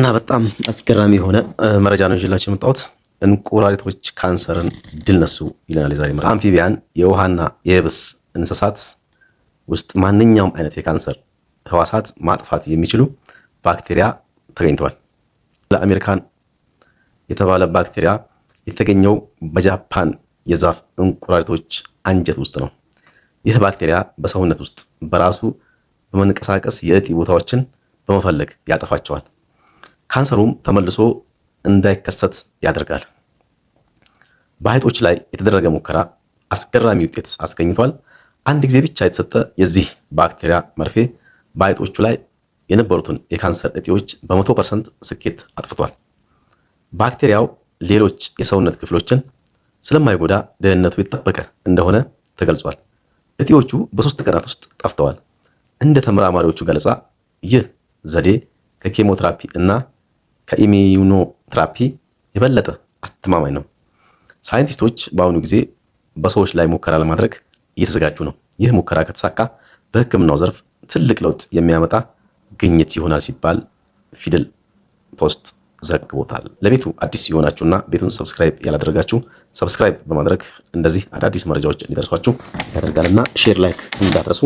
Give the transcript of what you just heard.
እና በጣም አስገራሚ የሆነ መረጃ ነው ይዤላችሁ የመጣሁት። እንቁራሪቶች ካንሰርን ድል ነሱ ይለናል የዛሬ መረጃ። አምፊቢያን የውሃና የየብስ እንስሳት ውስጥ ማንኛውም አይነት የካንሰር ህዋሳት ማጥፋት የሚችሉ ባክቴሪያ ተገኝተዋል። ለአሜሪካን የተባለ ባክቴሪያ የተገኘው በጃፓን የዛፍ እንቁራሪቶች አንጀት ውስጥ ነው። ይህ ባክቴሪያ በሰውነት ውስጥ በራሱ በመንቀሳቀስ የእጢ ቦታዎችን በመፈለግ ያጠፋቸዋል። ካንሰሩም ተመልሶ እንዳይከሰት ያደርጋል። በአይጦች ላይ የተደረገ ሙከራ አስገራሚ ውጤት አስገኝቷል። አንድ ጊዜ ብቻ የተሰጠ የዚህ ባክቴሪያ መርፌ በአይጦቹ ላይ የነበሩትን የካንሰር እጢዎች በ100% ስኬት አጥፍቷል። ባክቴሪያው ሌሎች የሰውነት ክፍሎችን ስለማይጎዳ ደህንነቱ የተጠበቀ እንደሆነ ተገልጿል። እጢዎቹ በ3 ቀናት ውስጥ ጠፍተዋል። እንደ ተመራማሪዎቹ ገለጻ ይህ ዘዴ ከኬሞቴራፒ እና ከኢሚዩኖቴራፒ የበለጠ አስተማማኝ ነው። ሳይንቲስቶች በአሁኑ ጊዜ በሰዎች ላይ ሙከራ ለማድረግ እየተዘጋጁ ነው። ይህ ሙከራ ከተሳካ በሕክምናው ዘርፍ ትልቅ ለውጥ የሚያመጣ ግኝት ይሆናል ሲባል ፊደል ፖስት ዘግቦታል። ለቤቱ አዲስ የሆናችሁና ቤቱን ሰብስክራይብ ያላደረጋችሁ ሰብስክራይብ በማድረግ እንደዚህ አዳዲስ መረጃዎች እንዲደርሷችሁ ያደርጋልና ሼር ላይክ እንዳትረሱ።